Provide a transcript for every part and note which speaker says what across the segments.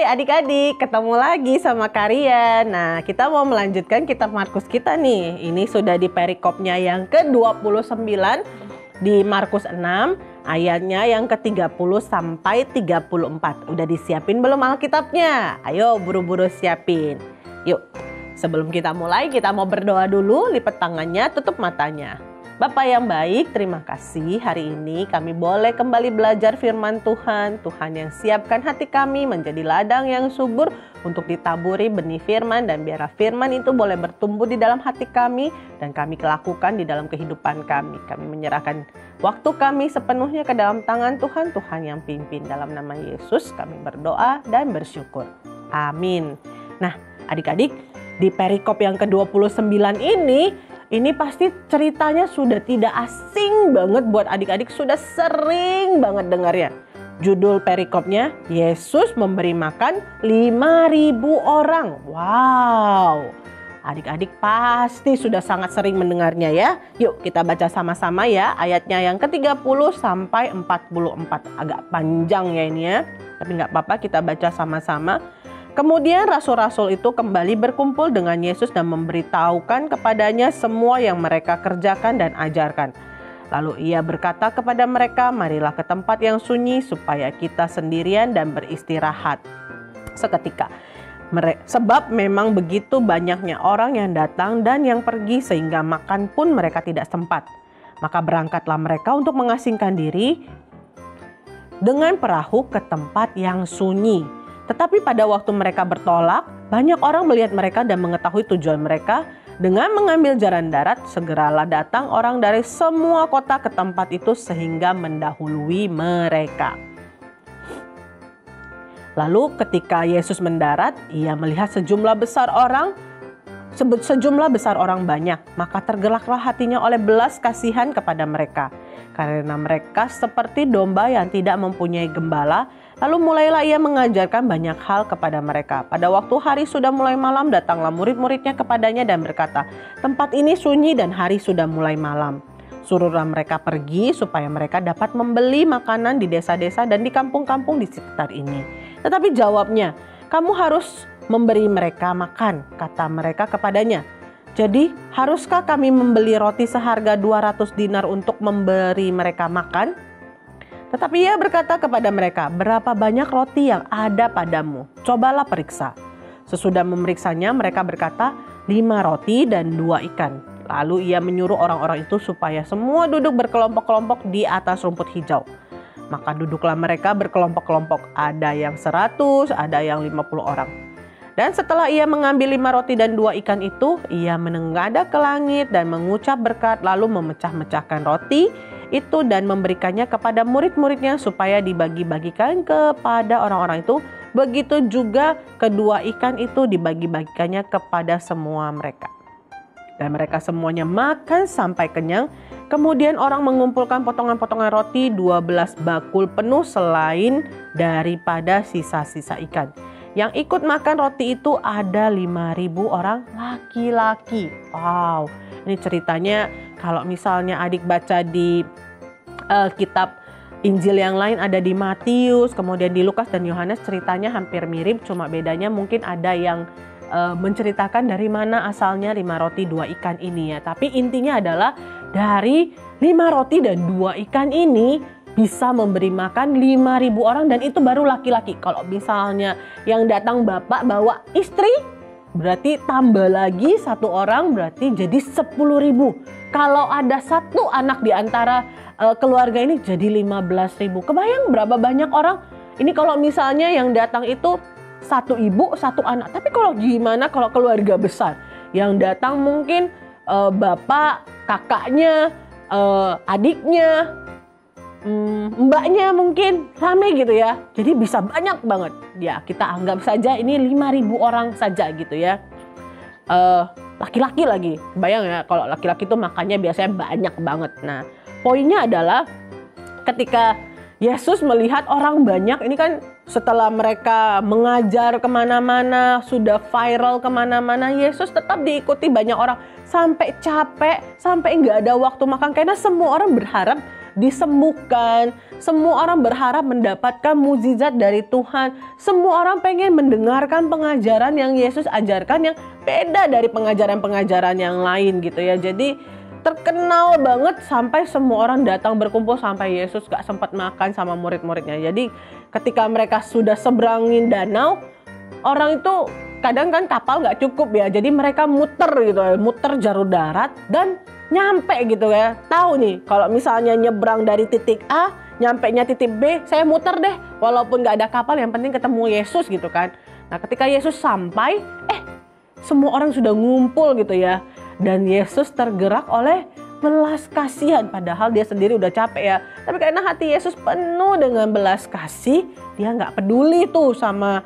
Speaker 1: adik-adik, ketemu lagi sama Karian. Nah, kita mau melanjutkan kitab Markus kita nih. Ini sudah di perikopnya yang ke-29 di Markus 6, ayatnya yang ke-30 sampai 34. Udah disiapin belum Alkitabnya? Ayo buru-buru siapin. Yuk, sebelum kita mulai, kita mau berdoa dulu. Lipat tangannya, tutup matanya. Bapak yang baik, terima kasih hari ini kami boleh kembali belajar firman Tuhan. Tuhan yang siapkan hati kami menjadi ladang yang subur untuk ditaburi benih firman, dan biarlah firman itu boleh bertumbuh di dalam hati kami dan kami lakukan di dalam kehidupan kami. Kami menyerahkan waktu kami sepenuhnya ke dalam tangan Tuhan. Tuhan yang pimpin, dalam nama Yesus kami berdoa dan bersyukur. Amin. Nah, adik-adik, di perikop yang ke-29 ini pasti ceritanya sudah tidak asing banget buat adik-adik, sudah sering banget dengarnya. Judul perikopnya, Yesus memberi makan 5.000 orang. Wow, adik-adik pasti sudah sangat sering mendengarnya ya. Yuk kita baca sama-sama ya, ayatnya yang ke-30 sampai 44. Agak panjang ya ini ya, tapi nggak apa-apa, kita baca sama-sama. Kemudian rasul-rasul itu kembali berkumpul dengan Yesus dan memberitahukan kepadanya semua yang mereka kerjakan dan ajarkan. Lalu ia berkata kepada mereka, marilah ke tempat yang sunyi supaya kita sendirian dan beristirahat seketika. Sebab memang begitu banyaknya orang yang datang dan yang pergi sehingga makan pun mereka tidak sempat. Maka berangkatlah mereka untuk mengasingkan diri dengan perahu ke tempat yang sunyi. Tetapi pada waktu mereka bertolak, banyak orang melihat mereka dan mengetahui tujuan mereka. Dengan mengambil jalan darat, segeralah datang orang dari semua kota ke tempat itu sehingga mendahului mereka. Lalu ketika Yesus mendarat, ia melihat sejumlah besar orang banyak, maka tergeraklah hatinya oleh belas kasihan kepada mereka. Karena mereka seperti domba yang tidak mempunyai gembala. Lalu mulailah ia mengajarkan banyak hal kepada mereka. Pada waktu hari sudah mulai malam, datanglah murid-muridnya kepadanya dan berkata, tempat ini sunyi dan hari sudah mulai malam. Suruhlah mereka pergi supaya mereka dapat membeli makanan di desa-desa dan di kampung-kampung di sekitar ini. Tetapi jawabnya, kamu harus memberi mereka makan, kata mereka kepadanya. Jadi haruskah kami membeli roti seharga 200 dinar untuk memberi mereka makan? Tetapi ia berkata kepada mereka, berapa banyak roti yang ada padamu? Cobalah periksa. Sesudah memeriksanya, mereka berkata, 5 roti dan 2 ikan. Lalu ia menyuruh orang-orang itu supaya semua duduk berkelompok-kelompok di atas rumput hijau. Maka duduklah mereka berkelompok-kelompok, ada yang 100, ada yang 50 orang. Dan setelah ia mengambil 5 roti dan 2 ikan itu, ia menengadah ke langit dan mengucap berkat, lalu memecah-mecahkan roti itu dan memberikannya kepada murid-muridnya supaya dibagi-bagikan kepada orang-orang itu. Begitu juga kedua ikan itu dibagi-bagikannya kepada semua mereka. Dan mereka semuanya makan sampai kenyang. Kemudian orang mengumpulkan potongan-potongan roti 12 bakul penuh selain daripada sisa-sisa ikan. Yang ikut makan roti itu ada 5.000 orang laki-laki. Wow, ini ceritanya kalau misalnya adik baca di kitab Injil yang lain, ada di Matius, kemudian di Lukas dan Yohanes, ceritanya hampir mirip, cuma bedanya mungkin ada yang menceritakan dari mana asalnya 5 roti 2 ikan ini ya. Tapi intinya adalah dari 5 roti dan 2 ikan ini bisa memberi makan 5.000 orang, dan itu baru laki-laki. Kalau misalnya yang datang bapak bawa istri, berarti tambah lagi 1 orang, berarti jadi 10.000. Kalau ada 1 anak di antara keluarga ini jadi 15.000. Kebayang berapa banyak orang? Ini kalau misalnya yang datang itu 1 ibu, 1 anak. Tapi kalau gimana kalau keluarga besar? Yang datang mungkin bapak, kakaknya, adiknya, mbaknya mungkin rame gitu ya. Jadi bisa banyak banget. Ya kita anggap saja ini 5.000 orang saja gitu ya. Laki-laki lagi. Bayang ya kalau laki-laki itu makannya biasanya banyak banget. Nah poinnya adalah ketika Yesus melihat orang banyak, ini kan setelah mereka mengajar kemana-mana, sudah viral kemana-mana, Yesus tetap diikuti banyak orang. Sampai capek, sampai nggak ada waktu makan. Karena semua orang berharap disembuhkan. Semua orang berharap mendapatkan mukjizat dari Tuhan. Semua orang pengen mendengarkan pengajaran yang Yesus ajarkan yang beda dari pengajaran-pengajaran yang lain gitu ya. Jadi terkenal banget sampai semua orang datang berkumpul sampai Yesus gak sempat makan sama murid-muridnya. Jadi ketika mereka sudah seberangin danau, orang itu kadang kan kapal gak cukup ya. Jadi mereka muter gitu ya, muter jalur darat dan nyampe gitu ya. Tahu nih kalau misalnya nyebrang dari titik A, nyampenya titik B, saya muter deh. Walaupun gak ada kapal, yang penting ketemu Yesus gitu kan. Nah ketika Yesus sampai, semua orang sudah ngumpul gitu ya. Dan Yesus tergerak oleh belas kasihan. Padahal dia sendiri udah capek ya. Tapi karena hati Yesus penuh dengan belas kasih, dia gak peduli tuh sama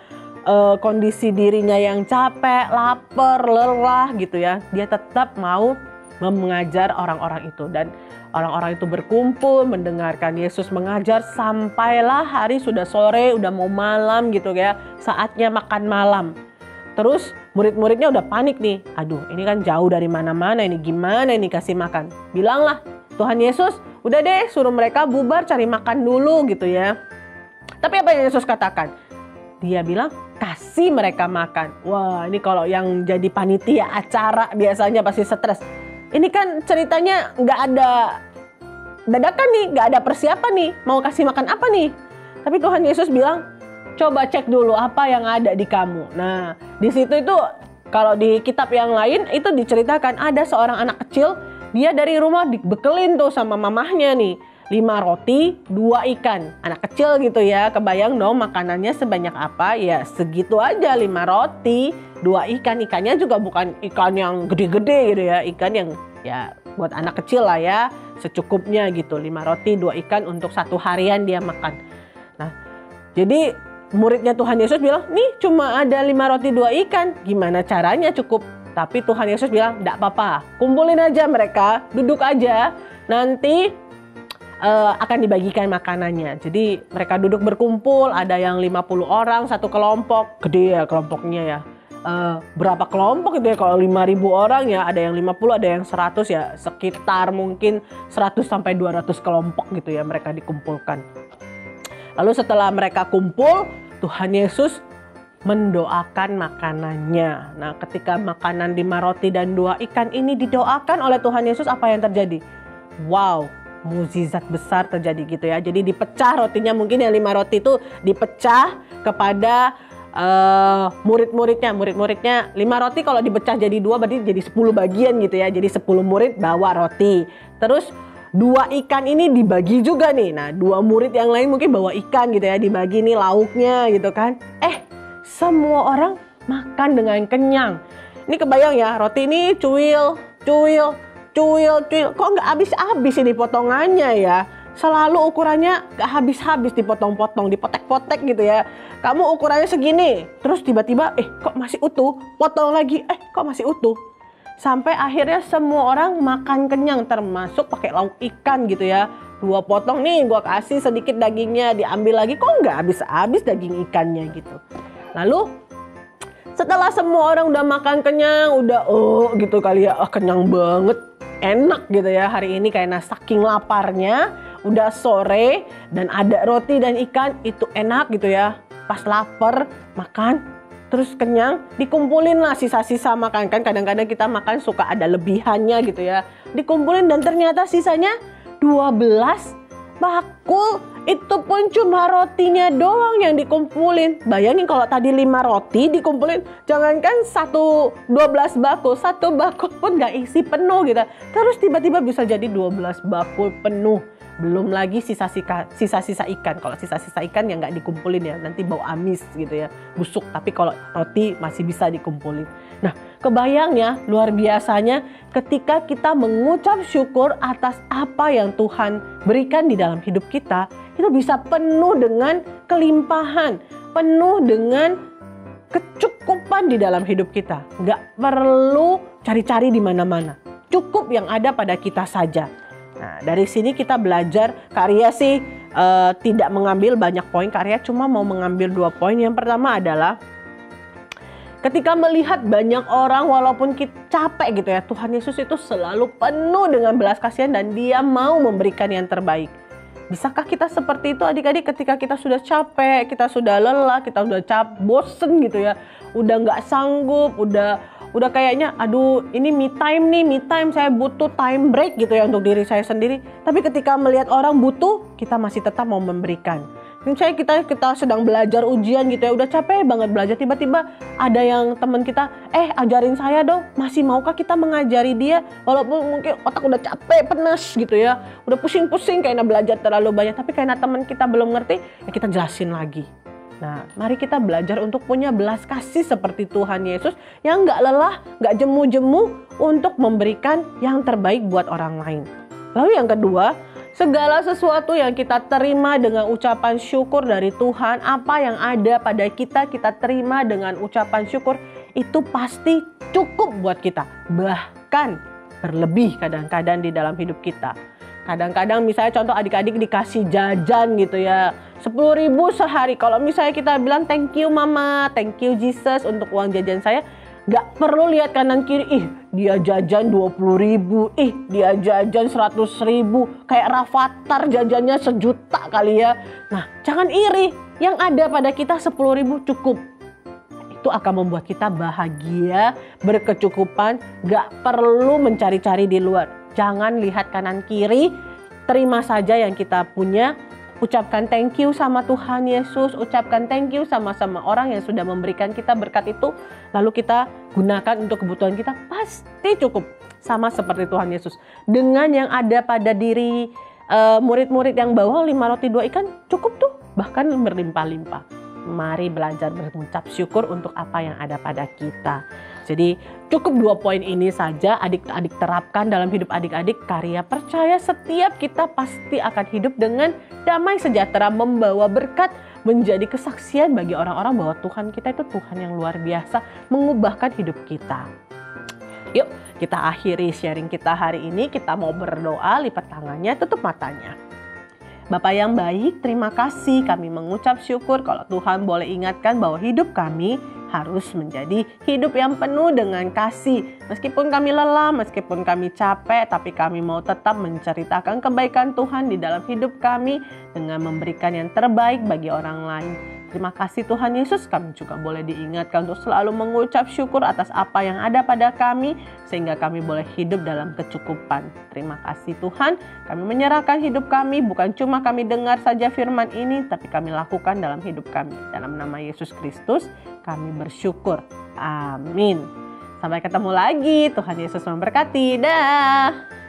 Speaker 1: kondisi dirinya yang capek, lapar, lelah gitu ya. Dia tetap mau mengajar orang-orang itu. Dan orang-orang itu berkumpul mendengarkan Yesus mengajar sampailah hari sudah sore, udah mau malam gitu ya. Saatnya makan malam. Terus murid-muridnya udah panik nih. Aduh, ini kan jauh dari mana-mana, ini gimana ini kasih makan. Bilanglah Tuhan Yesus, udah deh suruh mereka bubar cari makan dulu gitu ya. Tapi apa yang Yesus katakan? Dia bilang kasih mereka makan. Wah, ini kalau yang jadi panitia acara biasanya pasti stres. Ini kan ceritanya nggak ada dadakan nih, nggak ada persiapan nih. Mau kasih makan apa nih? Tapi Tuhan Yesus bilang, coba cek dulu apa yang ada di kamu. Nah, di situ itu kalau di kitab yang lain itu diceritakan ada seorang anak kecil, dia dari rumah dibekelin tuh sama mamahnya nih. 5 roti, 2 ikan. Anak kecil gitu ya, kebayang dong makanannya sebanyak apa? Ya segitu aja, 5 roti, 2 ikan. Ikannya juga bukan ikan yang gede-gede gitu ya. Ikan yang ya buat anak kecil lah ya, secukupnya gitu. 5 roti, 2 ikan untuk 1 harian dia makan. Nah, jadi muridnya Tuhan Yesus bilang, nih cuma ada 5 roti 2 ikan. Gimana caranya cukup? Tapi Tuhan Yesus bilang, enggak apa-apa. Kumpulin aja mereka, duduk aja. Nanti akan dibagikan makanannya. Jadi mereka duduk berkumpul, ada yang 50 orang satu kelompok. Gede ya kelompoknya ya. Berapa kelompok itu ya? Kalau 5.000 orang ya, ada yang 50, ada yang 100 ya. Sekitar mungkin 100 sampai 200 kelompok gitu ya mereka dikumpulkan. Lalu setelah mereka kumpul, Tuhan Yesus mendoakan makanannya. Nah, ketika makanan 5 roti dan 2 ikan ini didoakan oleh Tuhan Yesus, apa yang terjadi? Wow, mukjizat besar terjadi gitu ya. Jadi dipecah rotinya, mungkin yang 5 roti itu dipecah kepada murid-muridnya. Murid-muridnya 5 roti kalau dipecah jadi 2 berarti jadi 10 bagian gitu ya. Jadi 10 murid bawa roti. Terus 2 ikan ini dibagi juga nih. Nah, 2 murid yang lain mungkin bawa ikan gitu ya. Dibagi nih lauknya gitu kan. Semua orang makan dengan kenyang. Ini kebayang ya, roti ini cuil. Kok nggak habis-habis ini potongannya ya. Selalu ukurannya nggak habis-habis, dipotong-potong, dipotek-potek gitu ya. Kamu ukurannya segini, terus tiba-tiba kok masih utuh. Potong lagi, kok masih utuh. Sampai akhirnya semua orang makan kenyang, termasuk pakai lauk ikan gitu ya. 2 potong nih, gua kasih sedikit dagingnya, diambil lagi, kok nggak habis-habis daging ikannya gitu. Lalu setelah semua orang udah makan kenyang, udah gitu kali ya, kenyang banget, enak gitu ya hari ini karena saking laparnya, udah sore dan ada roti dan ikan, itu enak gitu ya. Pas lapar makan, terus kenyang, dikumpulin lah sisa-sisa makan. Kan kadang-kadang kita makan suka ada lebihannya gitu ya. Dikumpulin dan ternyata sisanya 12 bakul. Itu pun cuma rotinya doang yang dikumpulin. Bayangin kalau tadi 5 roti dikumpulin, jangankan 12 bakul, 1 bakul pun gak isi penuh gitu. Terus tiba-tiba bisa jadi 12 bakul penuh. Belum lagi sisa-sisa ikan. Kalau sisa-sisa ikan yang gak dikumpulin ya, nanti bau amis gitu ya, busuk. Tapi kalau roti masih bisa dikumpulin. Nah, kebayang ya luar biasanya ketika kita mengucap syukur atas apa yang Tuhan berikan di dalam hidup kita, itu bisa penuh dengan kelimpahan, penuh dengan kecukupan di dalam hidup kita. Nggak perlu cari-cari di mana-mana, cukup yang ada pada kita saja. Nah, dari sini kita belajar. Kak Ria sih tidak mengambil banyak poin, Kak Ria cuma mau mengambil 2 poin. Yang pertama adalah ketika melihat banyak orang walaupun kita capek gitu ya, Tuhan Yesus itu selalu penuh dengan belas kasihan dan dia mau memberikan yang terbaik. Bisakah kita seperti itu adik-adik ketika kita sudah capek, kita sudah lelah, kita sudah bosen gitu ya. Udah nggak sanggup, udah kayaknya aduh ini me time, saya butuh time break gitu ya untuk diri saya sendiri. Tapi ketika melihat orang butuh, kita masih tetap mau memberikan. Misalnya kita sedang belajar ujian gitu ya, udah capek banget belajar, tiba-tiba ada yang teman kita, ajarin saya dong, masih maukah kita mengajari dia? Walaupun mungkin otak udah capek, penas gitu ya, udah pusing-pusing kayaknya belajar terlalu banyak, tapi karena teman kita belum ngerti, ya kita jelasin lagi. Nah, mari kita belajar untuk punya belas kasih seperti Tuhan Yesus yang gak lelah, gak jemu-jemu untuk memberikan yang terbaik buat orang lain. Lalu yang kedua, segala sesuatu yang kita terima dengan ucapan syukur dari Tuhan, apa yang ada pada kita terima dengan ucapan syukur, itu pasti cukup buat kita. Bahkan berlebih kadang-kadang di dalam hidup kita. Kadang-kadang misalnya contoh adik-adik dikasih jajan gitu ya, 10.000 sehari. Kalau misalnya kita bilang thank you mama, thank you Jesus untuk uang jajan saya, gak perlu lihat kanan kiri, dia jajan 20.000, dia jajan 100.000, kayak Rafathar jajannya 1 juta kali ya. Nah, jangan iri, yang ada pada kita 10.000 cukup. Itu akan membuat kita bahagia, berkecukupan, gak perlu mencari-cari di luar. Jangan lihat kanan kiri, terima saja yang kita punya. Ucapkan thank you sama Tuhan Yesus, ucapkan thank you sama-sama orang yang sudah memberikan kita berkat itu, lalu kita gunakan untuk kebutuhan kita, pasti cukup. Sama seperti Tuhan Yesus. Dengan yang ada pada diri murid-murid yang bawa 5 roti 2 ikan, cukup tuh, bahkan berlimpah-limpah. Mari belajar mengucap syukur untuk apa yang ada pada kita. Jadi cukup 2 poin ini saja adik-adik terapkan dalam hidup adik-adik. Karya percaya setiap kita pasti akan hidup dengan damai sejahtera, membawa berkat, menjadi kesaksian bagi orang-orang bahwa Tuhan kita itu Tuhan yang luar biasa, mengubahkan hidup kita. Yuk kita akhiri sharing kita hari ini. Kita mau berdoa, lipat tangannya, tutup matanya. Bapa yang baik, terima kasih, kami mengucap syukur kalau Tuhan boleh ingatkan bahwa hidup kami harus menjadi hidup yang penuh dengan kasih. Meskipun kami lelah, meskipun kami capek, tapi kami mau tetap menceritakan kebaikan Tuhan di dalam hidup kami dengan memberikan yang terbaik bagi orang lain. Terima kasih Tuhan Yesus, kami juga boleh diingatkan untuk selalu mengucap syukur atas apa yang ada pada kami, sehingga kami boleh hidup dalam kecukupan. Terima kasih Tuhan, kami menyerahkan hidup kami, bukan cuma kami dengar saja firman ini, tapi kami lakukan dalam hidup kami. Dalam nama Yesus Kristus, kami bersyukur. Amin. Sampai ketemu lagi, Tuhan Yesus memberkati. Dah.